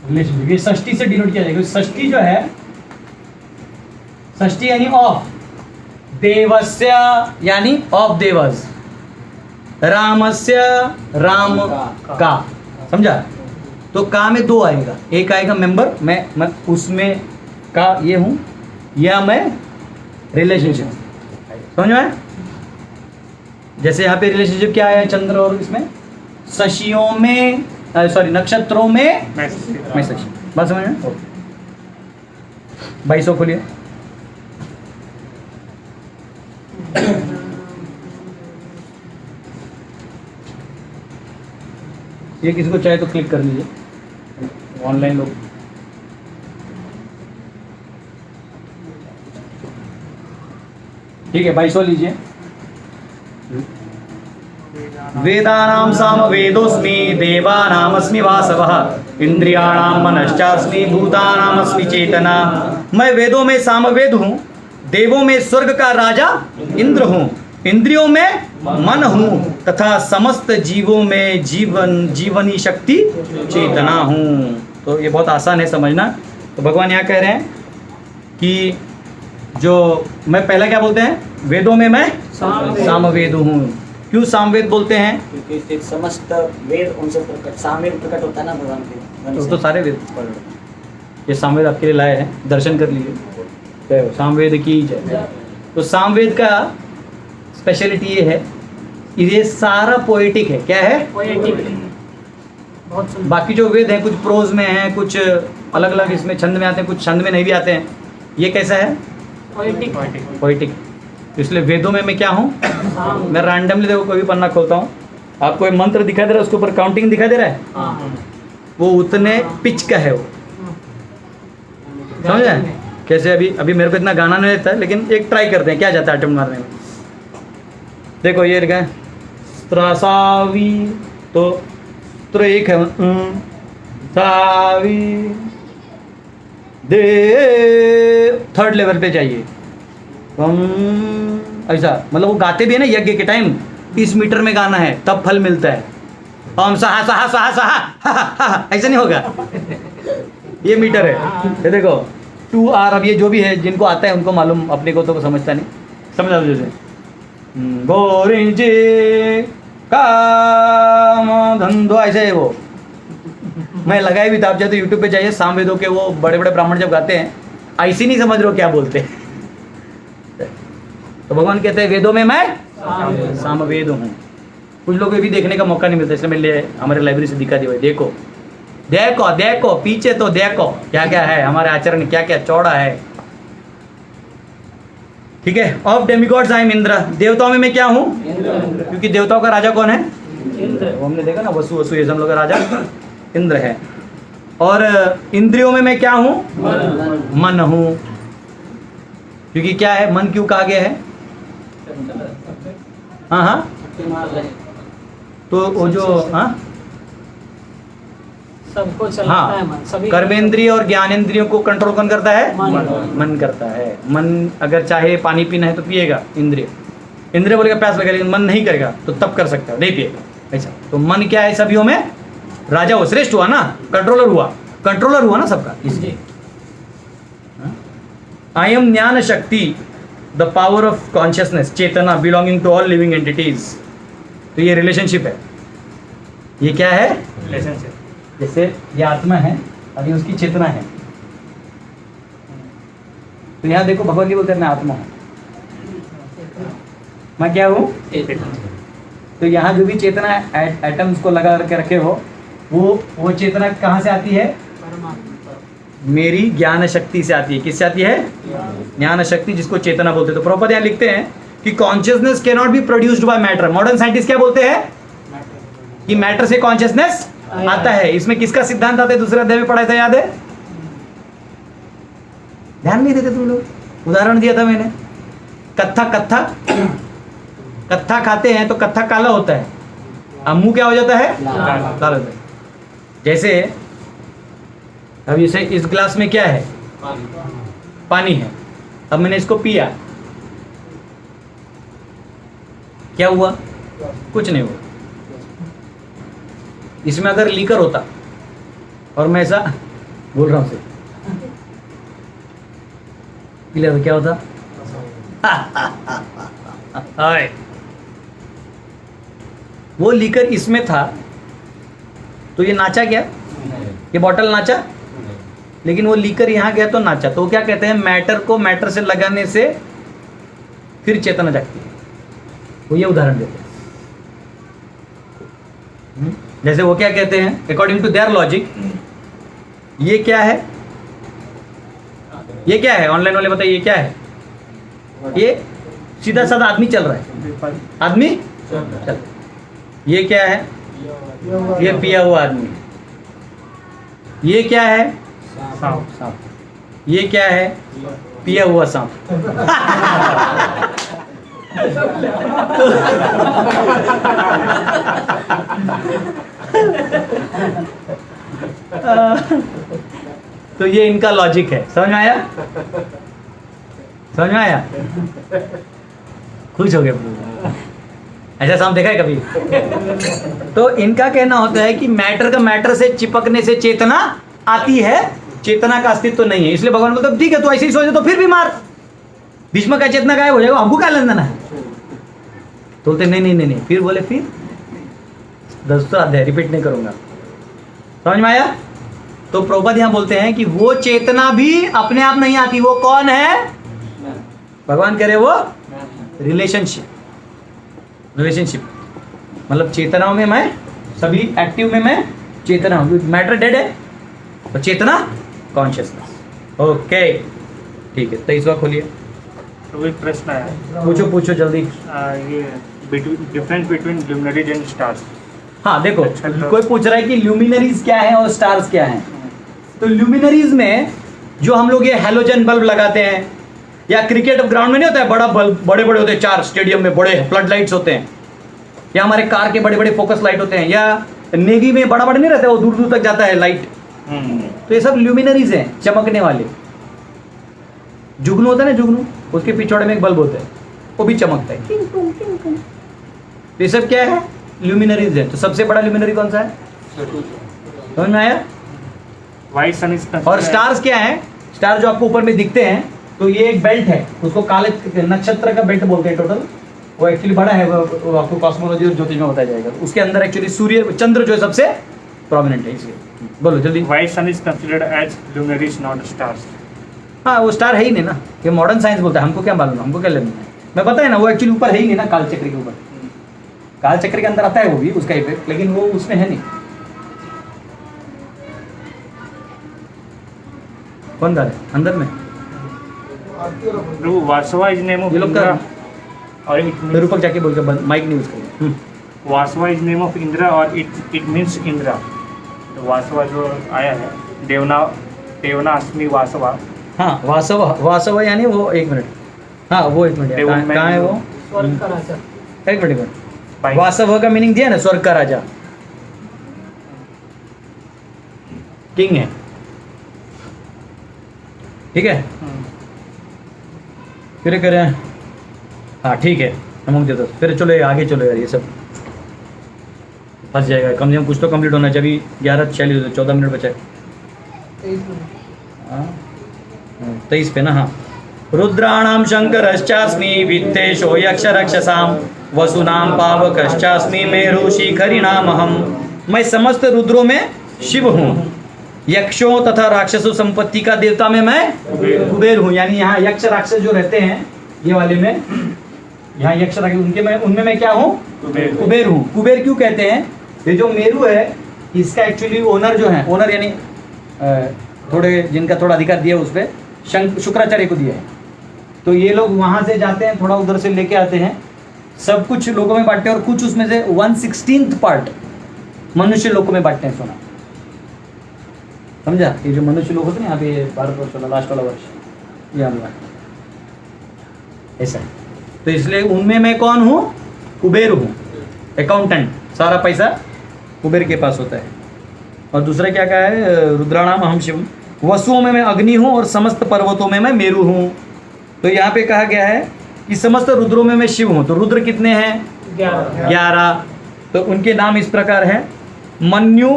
रिलेशनशिप। ये षष्ठी से डिनोट किया जाएगा। षष्ठी जो है, षष्ठी यानी ऑफ देवस्य, यानी ऑफ देवस, रामस्य राम का। समझा? तो का में दो आएगा, एक आएगा मेंबर, मैं उसमें का ये हूं, या मैं रिलेशनशिप। समझ में? जैसे यहाँ पे रिलेशनशिप क्या है? चंद्र और इसमें शशियों में, सॉरी नक्षत्रों में मैं शशि। बात समझ में? 2200 खोलिए। ये किसी को चाहे तो क्लिक कर लीजिए, ऑनलाइन लोग। ठीक है, 2200 लीजिए। वेदानां सामवेदोऽस्मि देवानामस्मि वासवः इंद्रियाणां मनश्चास्मि भूतानामस्मि चेतना। मैं वेदों में सामवेद हूँ, देवों में स्वर्ग का राजा इंद्र हूँ, इंद्रियों में मन हूँ, तथा समस्त जीवों में जीवनी शक्ति चेतना हूँ। तो ये बहुत आसान है समझना। तो भगवान यहाँ कह रहे हैं कि जो मैं पहला क्या बोलते हैं? वेदों में मैं सामवेद हूँ। क्यों सामवेद बोलते हैं? क्योंकि समस्त वेद उनसे प्रकट, सामवेद प्रकट होता है ना भगवान के। तो सारे वेद पढ़ लो। ये सामवेद आपके लिए लाए हैं, दर्शन कर लीजिए। तो सामवेद की जय। तो सामवेद का स्पेशलिटी ये है, ये सारा पोएटिक है। क्या है? पोएटिक। बहुत सुंदर। बाकी जो वेद हैं कुछ प्रोज में हैं, कुछ अलग अलग इसमें छंद में आते हैं, कुछ छंद में नहीं भी आते हैं। ये कैसा है? पोइटिक। इसलिए वेदों में मैं क्या हूँ? मैं रैंडमली देखो कोई भी पन्ना खोलता हूँ, आपको एक मंत्र दिखाई दे रहा है, उसके ऊपर काउंटिंग दिखाई दे रहा है, वो उतने पिच का है वो, समझ रहे? कैसे अभी अभी मेरे को इतना गाना नहीं रहता है, लेकिन एक ट्राई करते हैं क्या जाता है अटेम्प्ट मारने में। देखो ये लिखा है त्रसावी, तो त्र एक है, सावी दे, थर्ड लेवल पे चाहिए ऐसा, मतलब वो गाते भी है ना यज्ञ के टाइम, इस मीटर में गाना है तब फल मिलता है। हम सहा सहा सहा सहा हा, हा, हा, ऐसा नहीं होगा, ये मीटर है, ये देखो 2R। अब ये जो भी है जिनको आता है उनको मालूम, अपने को तो समझता नहीं, समझा जैसे गोरिंजी काम धंधो ऐसे है वो। मैं लगाए भी था, आप चाहे तो यूट्यूब पे जाइए, सामवेदों के वो बड़े बड़े ब्राह्मण जब गाते हैं ऐसे नहीं समझ रहे हो क्या बोलते हैं। तो भगवान कहते हैं वेदों में मैं सामवेद हूँ। कुछ लोगों को भी देखने का मौका नहीं मिलता, इसलिए मैं ले हमारे लाइब्रेरी से दिखा दिया, देखो देखो देखो पीछे तो देखो क्या क्या है हमारे आचरण, क्या क्या चौड़ा है। ठीक है, of demigods I am Indra, देवताओं में मैं क्या हूँ? क्योंकि देवताओं का राजा कौन है? वो हमने देखा ना, वसु वसु ये सब लोग का राजा इंद्र है। और इंद्रियों में मैं क्या हूँ? मन हूँ। क्योंकि क्या है, मन क्यों कहा गया है? हाँ हाँ, तो वो जो हाँ सबको चलाता है मन, सभी कर्मेंद्रिय और ज्ञानेंद्रियों को कंट्रोल कौन करता है? मन करता है। मन अगर चाहे पानी पीना है तो पिएगा, इंद्रिय बोलेगा प्यास लगेगा, लेकिन मन नहीं करेगा तो तब कर सकता है, नहीं पिएगा ऐसा। तो मन क्या है सभियों में? राजा हुआ, श्रेष्ठ हुआ ना, कंट्रोलर हुआ ना सबका, इसलिए। आई एम ज्ञान शक्ति, द पावर ऑफ कॉन्शियसनेस, चेतना belonging to all living entities. तो ये रिलेशनशिप है, ये क्या है? रिलेशनशिप। जैसे ये आत्मा है और ये उसकी चेतना है, तो यहाँ देखो भगवान जी बोलते हैं मैं आत्मा हूँ, मैं क्या हूँ? तो यहाँ जो भी चेतना एटम्स को लगा के रखे हो, वो चेतना कहाँ से आती है? मेरी ज्ञान शक्ति से आती है। किससे आती है? ज्ञान शक्ति, जिसको चेतना बोलते हैं। तो प्रॉपर यहाँ लिखते हैं कि consciousness can not be produced by matter. Modern scientist क्या बोलते हैं? कि मैटर से कॉन्शियसनेस आता है। इसमें किसका सिद्धांत आता है? दूसरे अध्याय में पढ़ाया था, याद है? ध्यान नहीं देते तुम लोग। उदाहरण दिया था मैंने, कत्था खाते हैं तो कत्था काला होता है, अब मुंह क्या हो जाता है? लाल होता है। जैसे अब इसे इस ग्लास में क्या है? पानी है। अब मैंने इसको पिया, क्या हुआ? कुछ नहीं हुआ। इसमें अगर लीकर होता और मैं ऐसा बोल रहा हूं से पी लिया तो क्या होता? हाय, वो लीकर इसमें था तो ये नाचा क्या? ये बॉटल नाचा, लेकिन वो लीकर यहाँ गया तो नाचा। तो क्या कहते हैं? मैटर को मैटर से लगाने से फिर चेतना जागती है। वो ये उदाहरण देते हैं। जैसे वो क्या कहते हैं, अकॉर्डिंग टू देयर लॉजिक, ये क्या है? ये क्या है? ऑनलाइन वाले बताइए, ये क्या है? ये सीधा साधा आदमी चल रहा है, आदमी चल। ये क्या है? ये पिया हुआ आदमी। ये क्या है? सांप। ये क्या है? पिया हुआ सांप। तो ये इनका लॉजिक है। समझ में आया? समझ में आया? खुश हो गए? ऐसा सांप देखा है कभी? तो इनका कहना होता है कि मैटर का मैटर से चिपकने से चेतना आती है, चेतना का अस्तित्व नहीं है। इसलिए भगवान बोलते ठीक है तो ऐसे ही सोचे तो फिर भी मार, भीष्म का चेतना गायब हो जाएगा, हमको क्या लेना है? तो बोलते नहीं। फिर बोले फिर 10 अध्याय रिपीट नहीं करूंगा। समझ में आया? तो प्रभुपाद यहाँ बोलते हैं कि वो चेतना भी अपने आप नहीं आती। वो कौन है? भगवान कह रहे वो रिलेशनशिप मतलब चेतनाओं में मैं, सभी एक्टिव में मैं चेतना हूँ। मैटर डेड है और चेतना कॉन्शियसनेस। ओके ठीक है, 23वां खोलिए। तो भी प्रश्न है पूछो पूछो जल्दी। ये difference between luminaries and stars. हाँ देखो, नक्षत्र। कोई पूछ रहा है कि ल्यूमिनरीज क्या है और स्टार्स क्या हैं। तो ल्यूमिनरीज में जो हम लोग ये हैलोजन बल्ब लगाते हैं, या क्रिकेट ग्राउंड में नहीं होता है बड़ा बल्ब, बड़े बड़े होते हैं 4 स्टेडियम में बड़े फ्लड लाइट्स होते हैं, या हमारे कार के बड़े बड़े फोकस लाइट होते हैं, या नेवी में बड़ा बड़ा नहीं रहता है वो दूर दूर तक जाता है लाइट। तो ये सब ल्यूमिनरीज हैं, चमकने वाले। जुगनू होता है ना, जुगनू, उसके पिछवाड़े में एक बल्ब होता है, वो भी चमकता है। तो ये सब क्या है? ल्यूमिनरीज है। तो सबसे बड़ा ल्यूमिनरी कौन सा है? समझ में आया? व्हाइट सन इज और स्टार्स क्या है? स्टार जो आपको ऊपर में दिखते हैं, तो ये एक बेल्ट है, उसको काले नक्षत्र का बेल्ट बोलते हैं टोटल। वो एक्चुअली बड़ा है, वो आपको कॉस्मोलॉजी और ज्योतिष में बताया जाएगा। उसके अंदर एक्चुअली सूर्य चंद्र जो है सबसे प्रोमिनेंट है, इसलिए। बोलो जल्दी। White sun is considered as luminaries not stars. हाँ, वो स्टार है ही नहीं ना, ये मॉडर्न साइंस बोलता है, हमको क्या मालूम, हमको क्या लेना है। मैं पता है ना, वो एक्चुअली ऊपर है ही नहीं ना, काल चक्र के ऊपर। काल चक्र के अंदर आता है वो भी, उसका इफेक्ट, लेकिन वो उसमें है नहीं। कौन गा रहा है अंदर में? वासवा इज नेम ऑफ ये लोग इंद्रा का और इट निरूपक जाके बोल के माइक नहीं यूज करिए। Vasava is name of Indira और इट मीन्स इंद्रा। तो वासवा जो आया है देवना अस्मि वासवा। हाँ, वासव यानी वो, एक मिनट, हाँ वो एक मिनट, कहाँ है वो? स्वर्ग का राजा। एक मिनट। वासव का मीनिंग दिया ना, स्वर्ग का राजा, किंग है, ठीक है। फिर करें, हाँ ठीक है, नमक दे दो। फिर चलो आगे चलो यार, ये सब फंस जाएगा। कम से कम कुछ तो कंप्लीट होना चाहिए। 11:46, 14 मिनट बचे। 23 पे ना, हाँ। रुद्राणाम शंकरश्चास्मि वित्तेशो यक्ष रक्षसाम वसुनाम पावकश्चास्मि मेरु शिखरिणाम अहम। मैं समस्त रुद्रों में शिव हूँ, यक्षों तथा राक्षसों संपत्ति का देवता में मैं कुबेर हूँ। यानी यहाँ यक्ष राक्षस जो रहते हैं, ये वाले में, यहाँ यक्ष राक्षस उनमें मैं क्या हूँ? कुबेर हूँ। कुबेर क्यों कहते हैं? ये जो मेरु है, इसका एक्चुअली ओनर जो है, ओनर यानी थोड़े जिनका थोड़ा अधिकार दिया उस पर शुक्राचार्य को दिया है। तो ये लोग वहाँ से जाते हैं, थोड़ा उधर से लेके आते हैं, सब कुछ लोगों में बांटते हैं, और कुछ उसमें से 1/16 पार्ट मनुष्य लोगों में बांटते हैं। सोना समझा? ये जो मनुष्य लोग होते हैं यहाँ पे, भारतवर्ष वाला लास्ट वाला वर्ष, ये वाला ऐसा है। तो इसलिए उनमें मैं कौन हूँ? कुबेर हूँ, अकाउंटेंट। सारा पैसा कुबेर के पास होता है। और दूसरा क्या कहा है? रुद्राणाम अहम शिव। वसुओं में मैं अग्नि हूँ और समस्त पर्वतों में मैं मेरु हूँ। तो यहाँ पे कहा गया है कि समस्त रुद्रों में मैं शिव हूँ। तो रुद्र कितने हैं? 11। तो उनके नाम इस प्रकार हैं: मन्यु,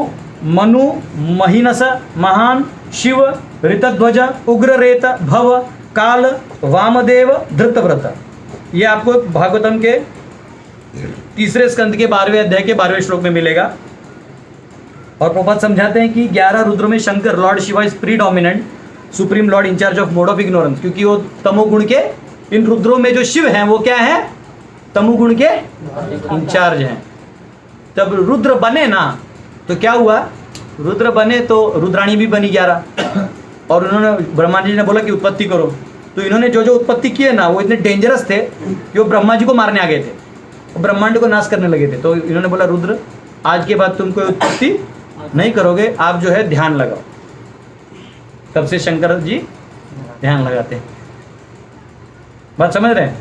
मनु, महिनस, महान, शिव, ऋतध्वज, उग्ररेत, भव, काल, वामदेव, धृतव्रत। ये आपको भागवतम के 3 स्कंद के 12वें अध्याय के 12वें श्लोक में मिलेगा। और प्रभुपाद समझाते हैं कि 11 रुद्रों में Shankar lord Shiva is predominant, supreme lord incharge of mode of ignorance, क्योंकि वो तमोगुण के, इन रुद्रों में जो शिव हैं वो क्या है? तमोगुण के इंचार्ज हैं। तब रुद्र बने ना, तो क्या हुआ? रुद्र बने तो रुद्राणी भी बनी 11, और उन्होंने, ब्रह्मा जी ने बोला कि उत्पत्ति करो। तो इन्होंने जो जो उत्पत्ति किए ना, वो इतने डेंजरस थे कि वो ब्रह्मा जी को मारने आ गए थे, वो ब्रह्मांड को नाश करने लगे थे। तो इन्होंने बोला, रुद्र आज के बाद तुम कोई उत्पत्ति नहीं करोगे, आप जो है ध्यान लगाओ। तब से शंकर जी ध्यान लगाते हैं। बात समझ रहे हैं?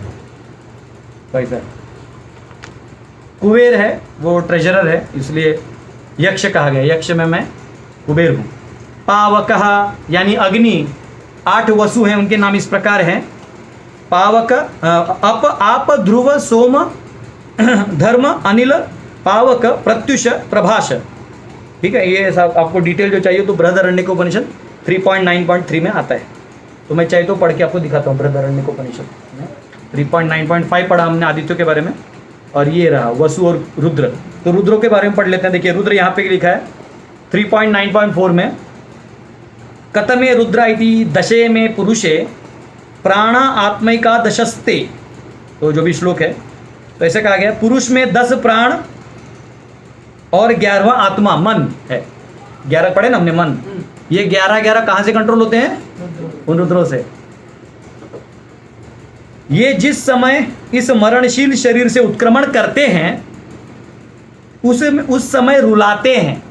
पैसा कुबेर है, वो ट्रेजरर है, इसलिए यक्ष कहा गया। यक्ष में मैं कुबेर हूँ। पावकः यानी अग्नि, 8 वसु हैं, उनके नाम इस प्रकार हैं: पावक, अप, आप, ध्रुव, सोम, धर्म, अनिल, पावक, प्रत्युष, प्रभाष। ठीक है, ये सब आपको डिटेल जो चाहिए तो बृहदारण्यकोपनिषद 3.9.3 में आता है। तो मैं चाहे तो पढ़ के आपको दिखाता हूँ। बृहदारण्यकोपनिषद 3.9.5 पढ़ा हमने आदित्य के बारे में, और ये रहा वसु और रुद्र। तो रुद्रों के बारे में पढ़ लेते हैं। देखिए, रुद्र यहाँ पे लिखा है 3.9.4 में: कतमे रुद्रा इति दशे में पुरुषे प्राणा आत्मिका दशस्ते। तो जो भी श्लोक है, तो ऐसे कहा गया, पुरुष में 10 प्राण और 11वां आत्मा मन है। 11 पढ़े ना हमने, मन। ये 11 कहाँ से कंट्रोल होते हैं? उन रुद्रों से। ये जिस समय इस मरणशील शरीर से उत्क्रमण करते हैं उस समय रुलाते हैं।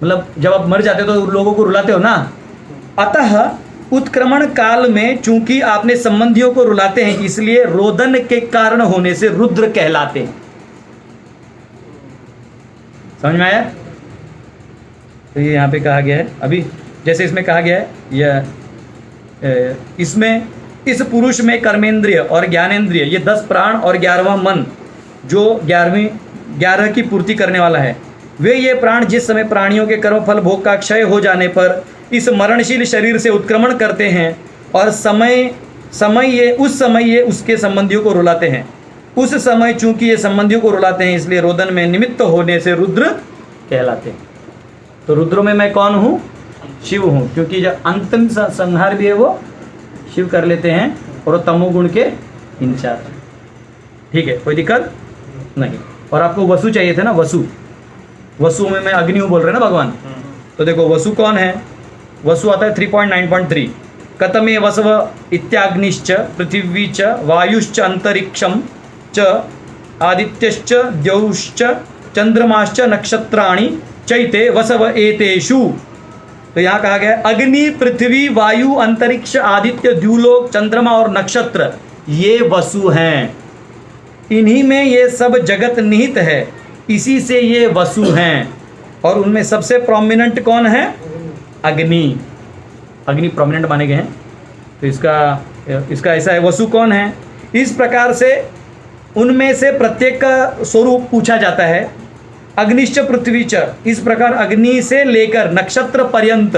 मतलब जब आप मर जाते हो तो लोगों को रुलाते हो ना। अतः उत्क्रमण काल में चूंकि आपने संबंधियों को रुलाते हैं, इसलिए रोदन के कारण होने से रुद्र कहलाते हैं। समझ में आया? तो ये यहाँ पे कहा गया है, अभी जैसे इसमें कहा गया है, यह इसमें इस पुरुष में कर्मेंद्रिय और ज्ञानेंद्रिय, ये 10 प्राण और 11वां मन जो 11 की पूर्ति करने वाला है, वे ये प्राण जिस समय प्राणियों के कर्मफल भोग का क्षय हो जाने पर इस मरणशील शरीर से उत्क्रमण करते हैं और उस समय ये उसके संबंधियों को रुलाते हैं। उस समय चूंकि ये संबंधियों को रुलाते हैं, इसलिए रोदन में निमित्त होने से रुद्र कहलाते हैं। तो रुद्रों में मैं कौन हूँ? शिव हूँ, क्योंकि जब अंतिम संहार भी है वो शिव कर लेते हैं और वो तमोगुण के इंचार्ज। ठीक है, कोई दिक्कत नहीं। और आपको वसु चाहिए थे ना, वसु में मैं अग्नि हूँ बोल रहे हैं ना भगवान। तो देखो वसु कौन है? वसु आता है 3.9.3। कतमे वसव इत्याग्निश्च पृथिवी च वायुश्च अंतरिक्षम च आदित्यश्च द्यौश्च चंद्रमाश्च नक्षत्राणि चैते वसव एतेषु। तो यहाँ कहा गया अग्नि, पृथ्वी, वायु, अंतरिक्ष, आदित्य, द्युलोक, चंद्रमा और नक्षत्र, ये वसु हैं। इन्हीं में ये सब जगत निहित है, इसी से ये वसु हैं। और उनमें सबसे प्रोमिनेंट कौन है? अग्नि। अग्नि प्रोमिनेंट माने गए हैं। तो इसका ऐसा है, वसु कौन है? इस प्रकार से उनमें से प्रत्येक का स्वरूप पूछा जाता है। अग्निश्च पृथ्वी च, इस प्रकार अग्नि से लेकर नक्षत्र पर्यंत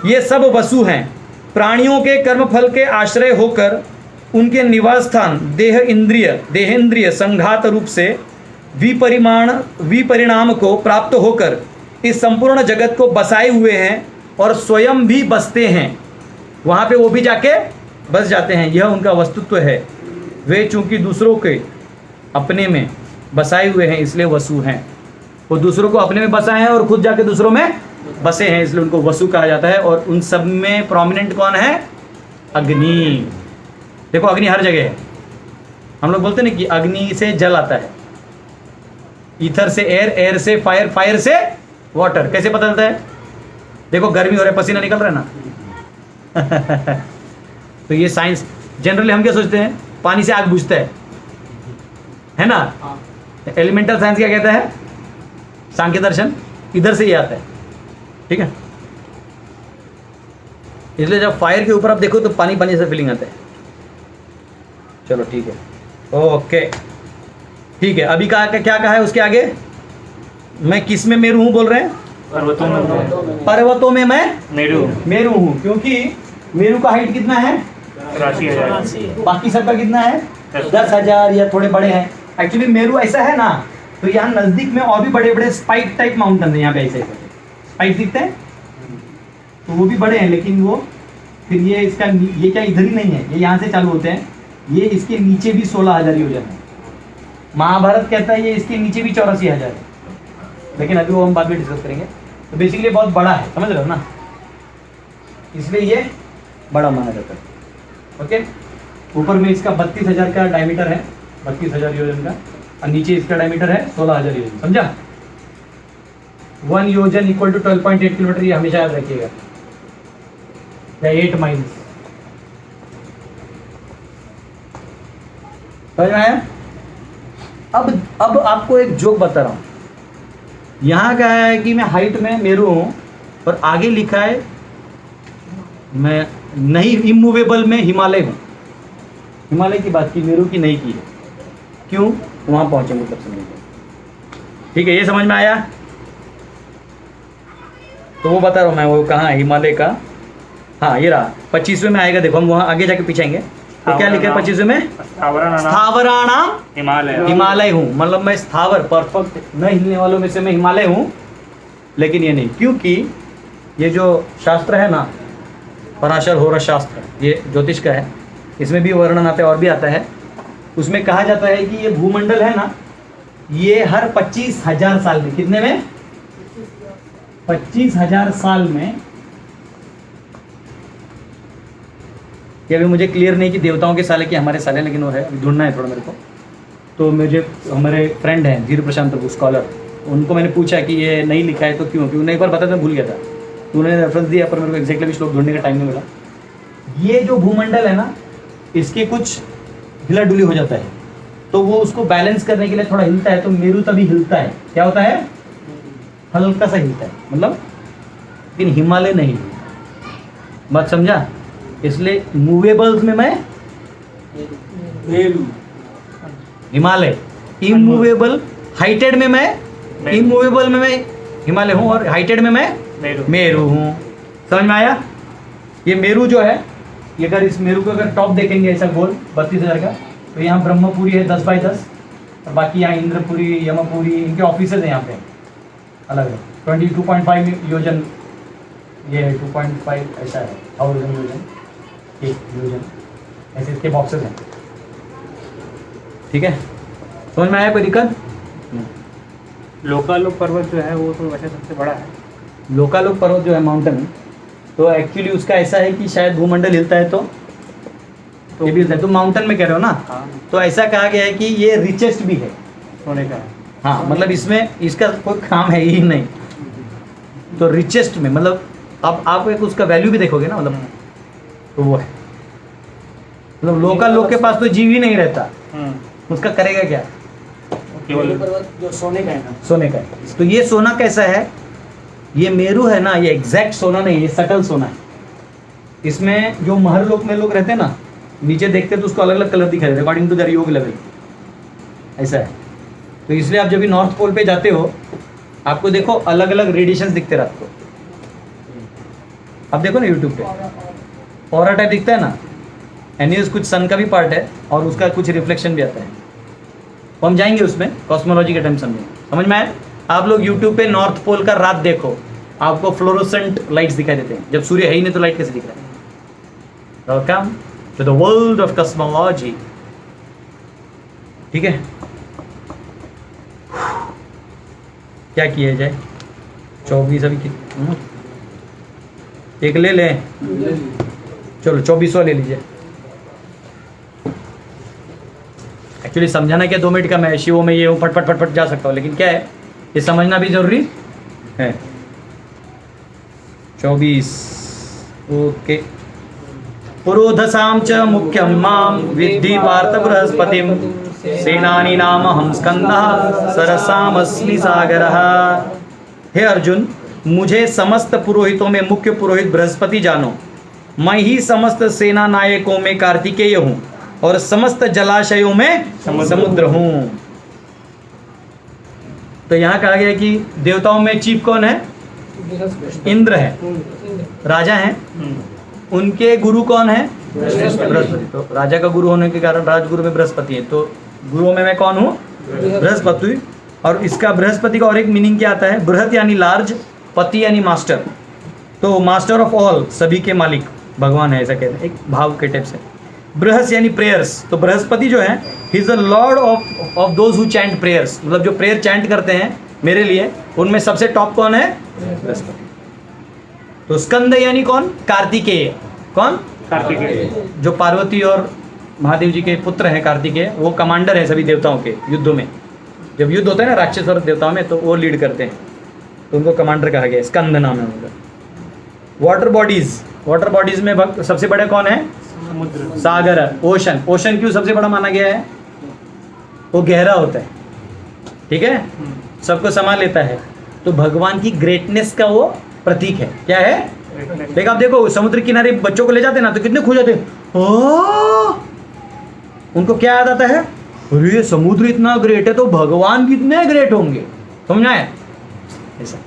ये सब वसु हैं। प्राणियों के कर्मफल के आश्रय होकर उनके निवास स्थान देहेंद्रिय संघात रूप से विपरिणाम को प्राप्त होकर इस संपूर्ण जगत को बसाए हुए हैं और स्वयं भी बसते हैं। वहाँ पे वो भी जाके बस जाते हैं, यह उनका वस्तुत्व है। वे चूंकि दूसरों के अपने में बसाए हुए हैं, इसलिए वसु हैं। वो दूसरों को अपने में बसाए हैं और खुद जाके दूसरों में बसे हैं, इसलिए उनको वसु कहा जाता है। और उन सब में प्रोमिनेंट कौन है? अग्नि। देखो अग्नि हर जगह है। हम लोग बोलते हैं ना कि अग्नि से जल आता है, ईथर से एयर, एयर से फायर, फायर से वाटर। कैसे पता चलता है? देखो गर्मी हो रहा है, पसीना निकल रहा है ना। तो ये साइंस। जनरली हम क्या सोचते हैं? पानी से आग बुझता है ना? एलिमेंटल साइंस क्या कहता है? सांख्य दर्शन इधर से ही आता है। ठीक है, इसलिए जब फायर के ऊपर आप देखो तो पानी पानी से फीलिंग आता है। चलो ठीक है, ओके ठीक है। अभी क्या कहा है उसके आगे? मैं किस में मेरू हूँ बोल रहे हैं? पर्वतों में मैं मेरू हूँ, क्योंकि मेरू का हाइट कितना है? 83,000। बाकी सबका कितना है? 10,000 या थोड़े बड़े हैं। एक्चुअली मेरू ऐसा है ना, तो यहाँ नज़दीक में और भी बड़े बड़े स्पाइक टाइप माउंटेन है। यहाँ पे ऐसे स्पाइक दिखते हैं, तो वो भी बड़े हैं, लेकिन वो फिर ये क्या इधर ही नहीं है, ये यहाँ से चालू होते हैं। ये इसके नीचे भी 16,000 ही हो जाता है। महाभारत कहता है ये इसके नीचे भी 84,000 है, लेकिन अभी वो हम बाद में डिस्कस करेंगे। तो बेसिकली बहुत बड़ा है, समझ रहे हो ना, इसलिए ये बड़ा माना जाता है। ओके, ऊपर में इसका 32,000 का डायमीटर है, 32,000 योजन का, और नीचे इसका डायमीटर है 16,000 योजन। समझा? 1 योजन इक्वल टू 12.8 किलोमीटर, ये हमेशा याद रखिएगा, या 8 माइल्स। समझ में आया? अब आपको एक जोक बता रहा हूँ। यहाँ क्या है कि मैं हाइट में मेरू हूँ, और आगे लिखा है मैं नहीं, इमूवेबल में हिमालय हूँ। हिमालय की बात की, मेरू की नहीं की है। क्यों? वहाँ पहुँचेंगे तब समझेंगे। ठीक है, ये समझ में आया? तो वो बता रहा हूँ मैं, वो कहाँ है हिमालय का? हाँ ये रहा, 25वें में आएगा। देखो हम वहाँ आगे जाके पीछेंगे। तो क्या लिखा है 25वें में? स्थावराणाम हिमालय हूँ। मतलब मैं स्थावर, परफेक्ट न हिलने वालों में से मैं हिमालय हूँ। लेकिन ये नहीं, क्योंकि ये जो शास्त्र है ना, पराशर होरा शास्त्र, ये ज्योतिष का है, इसमें भी वर्णन आता है और भी आता है। उसमें कहा जाता है कि ये भूमंडल है ना, ये हर 25,000 साल में, कितने में? 25,000 साल में कि अभी मुझे क्लियर नहीं कि देवताओं के साले कि हमारे साले, लेकिन वो है, अभी ढूंढना है थोड़ा मेरे को। तो मुझे हमारे फ्रेंड हैं धीर प्रशांत प्रभु स्कॉलर, उनको मैंने पूछा कि ये नहीं लिखा है तो क्यों, क्योंकि उन्हें एक बार पता था, भूल गया था, तो उन्होंने रेफरेंस दिया पर मेरे को एग्जैक्टली भी श्लोक ढूंढने का टाइम नहीं मिला। ये जो भूमंडल है ना, इसके कुछ हिला डुली हो जाता है, तो वो उसको बैलेंस करने के लिए थोड़ा हिलता है, तो मेरू तभी हिलता है। क्या होता है? हल्का सा हिलता है, मतलब, लेकिन हिमालय नहीं। बात समझा? इसलिए मूवेबल्स में मैं हिमालय, इमूवेबल हाइटेड में मैं, इमूवेबल में मैं हिमालय हूँ, और हाइटेड में मैं मेरू हूँ। समझ में आया? ये मेरू जो है, ये अगर इस मेरू को अगर टॉप देखेंगे ऐसा गोल 32,000 का, तो यहाँ ब्रह्मपुरी है 10 बाई 10, और बाकी यहाँ इंद्रपुरी, यमपुरी, इनके ऑफिसेज हैं यहाँ पे अलग है। 22.5 योजन, ये 2.5 ऐसा है, 1000 योजन, 1 योजन, ऐसे इसके बॉक्सेस हैं। ठीक है, समझ में आया? कोई दिक्कत? लोकालोक पर्वत जो है वो तो वैसे सबसे बड़ा है। लोकालोक पर्वत जो है माउंटेन, तो एक्चुअली उसका ऐसा है कि शायद भूमंडल हिलता है तो ये भी हिलता है। तो माउंटेन में कह रहे हो ना? हाँ, तो ऐसा कहा गया है कि ये रिचेस्ट भी है। सोने का है। हाँ, मतलब इसमें इसका कोई काम है ही नहीं, तो रिचेस्ट में, मतलब आप एक उसका वैल्यू भी देखोगे ना, मतलब तो वो है, मतलब लोकालोक के पास तो जीव ही नहीं रहता, उसका करेगा क्या? केवल पर्वत जो सोने का है ना, सोने का है। तो ये सोना कैसा है? ये मेरू है ना, ये एग्जैक्ट सोना नहीं, ये सटल सोना है। इसमें जो महर लोक में लोग रहते हैं ना, नीचे देखते तो उसको अलग अलग कलर दिखाई देते अकॉर्डिंग टू देयर योग लेवल, ऐसा है। तो इसलिए आप जब भी नॉर्थ पोल पे जाते हो, आपको देखो अलग अलग रेडिएशंस दिखते रात को। आप देखो ना यूट्यूब पे ऑरा टाइप दिखता है ना, एनीवेज कुछ सन का भी पार्ट है और उसका कुछ रिफ्लेक्शन भी आता है। तो हम जाएंगे उसमें, कॉस्मोलॉजी के टाइम समझेंगे। समझ में आया? आप लोग यूट्यूब पे नॉर्थ पोल का रात देखो, आपको फ्लोरोसेंट लाइट्स दिखाई देते हैं। जब सूर्य है ही नहीं तो लाइट कैसे दिख रहा है? Welcome to the world of cosmology. ठीक है, क्या किया जाए? 24 अभी एक ले लें, चलो 24वां ले लीजिए। एक्चुअली समझाना क्या 2 मिनट का, मैं शिवों में ये हूँ, फट फट फट फट जा सकता हूँ, लेकिन क्या है ये समझना भी जरूरी है। 24 ओके। पुरोधसां च मुख्यं मां विद्धि पार्थ बृहस्पतिं, सेनानी नाम हम स्कंदः सरसामस्मि सागरः। हे अर्जुन, मुझे समस्त पुरोहितों में मुख्य पुरोहित बृहस्पति जानो। मैं ही समस्त सेना नायकों में कार्तिकेय हूँ और समस्त जलाशयों में समुद्र हूँ। तो यहाँ कहा गया कि देवताओं में चीफ कौन है? इंद्र है, राजा हैं। उनके गुरु कौन है? बृहस्पति। तो राजा का गुरु होने के कारण राजगुरु में बृहस्पति है, तो गुरुओं में मैं कौन हूँ? बृहस्पति। और इसका बृहस्पति का और एक मीनिंग क्या आता है? बृहत यानी लार्ज, पति यानी मास्टर। तो मास्टर ऑफ ऑल, सभी के मालिक भगवान है, ऐसा कहते हैं, एक भाव के टाइप से। बृहस यानी प्रेयर्स। तो बृहस्पति जो है, he is the Lord of those who chant prayers, मतलब जो प्रेयर चैंट करते हैं मेरे लिए, उनमें सबसे टॉप कौन है? बृहस्पति। तो स्कंद यानी कौन? कार्तिकेय। कौन? कार्तिकेय। जो पार्वती और महादेव जी के पुत्र हैं कार्तिकेय, वो कमांडर हैं सभी देवताओं के युद्धों में। जब युद्ध होता है ना राक्षस और देवताओं में, तो वो लीड करते हैं, तो उनको कमांडर कहा गया, स्कंद नाम है उनका। वाटर बॉडीज, वाटर बॉडीज में भक्त सबसे बड़े कौन है? समुद्र, सागर, ओशन। ओशन क्यों सबसे बड़ा माना गया है? वो गहरा होता है, ठीक है, सबको समा लेता है, तो भगवान की ग्रेटनेस का वो प्रतीक है। क्या है? देख, आप देखो समुद्र किनारे बच्चों को ले जाते ना, तो कितने खुश होते हैं। ओह! उनको क्या याद आता है? अरे समुद्र इतना ग्रेट है तो भगवान कितने ग्रेट होंगे। समझ आए? ऐसा।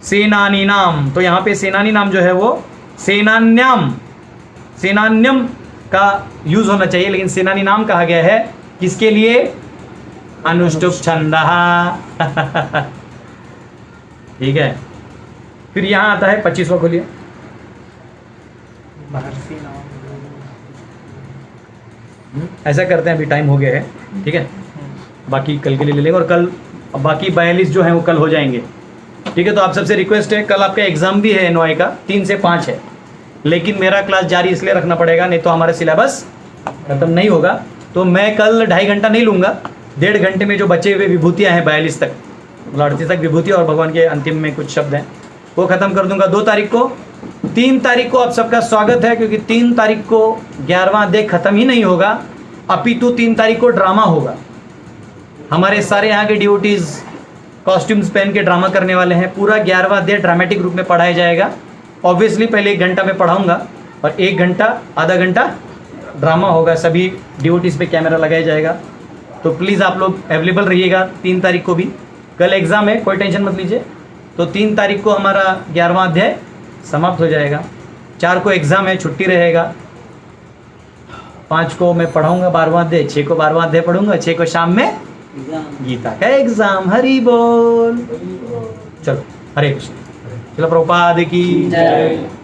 सेनानी नाम, तो यहाँ पे सेनानी नाम जो है वो सेनान्यम, सेनान्यम का यूज होना चाहिए, लेकिन सेनानी नाम कहा गया है किसके लिए? अनुष्टुप छंदः। ठीक है, फिर यहाँ आता है 25वां, खोलिए। महर्षि नाम। ऐसा करते हैं, अभी टाइम हो गया है, ठीक है, बाकी कल के लिए ले लेंगे, और कल बाकी 42 जो हैं वो कल हो जाएंगे। ठीक है, तो आप सबसे रिक्वेस्ट है, कल आपका एग्जाम भी है एनवाई का, 3 से 5 है, लेकिन मेरा क्लास जारी इसलिए रखना पड़ेगा, नहीं तो हमारा सिलेबस खत्म नहीं होगा। तो मैं कल 2.5 घंटा नहीं लूँगा, 1.5 घंटे में जो बचे हुए विभूतियाँ हैं 42 तक, 38 तक विभूति और भगवान के अंतिम में कुछ शब्द हैं वो ख़त्म कर दूंगा 2 तारीख को। 3 तारीख को आप सबका स्वागत है, क्योंकि 3 तारीख को 11वां अध्याय खत्म ही नहीं होगा, अपितु 3 तारीख को ड्रामा होगा। हमारे सारे यहाँ के डिवोटीज कॉस्ट्यूम्स पहन के ड्रामा करने वाले हैं। पूरा 11वां अध्याय ड्रामेटिक रूप में पढ़ाया जाएगा। ऑब्वियसली पहले 1 घंटा में पढ़ाऊंगा और 1 घंटा आधा घंटा ड्रामा होगा। सभी डिवोटीज पे कैमरा लगाया जाएगा, तो प्लीज़ आप लोग अवेलेबल रहिएगा 3 तारीख को भी। कल एग्ज़ाम है, कोई टेंशन मत लीजिए। तो 3 तारीख को हमारा 11वां अध्याय समाप्त हो जाएगा। 4 को एग्ज़ाम है, छुट्टी रहेगा। 5 को मैं पढ़ाऊंगा 12वां अध्याय, 6 को 12वां अध्याय पढ़ूंगा, 6 को शाम में गीता का एग्ज़ाम। हरि बोल। चलो, हरे कृष्ण। चलो, प्रभुपाद की जय।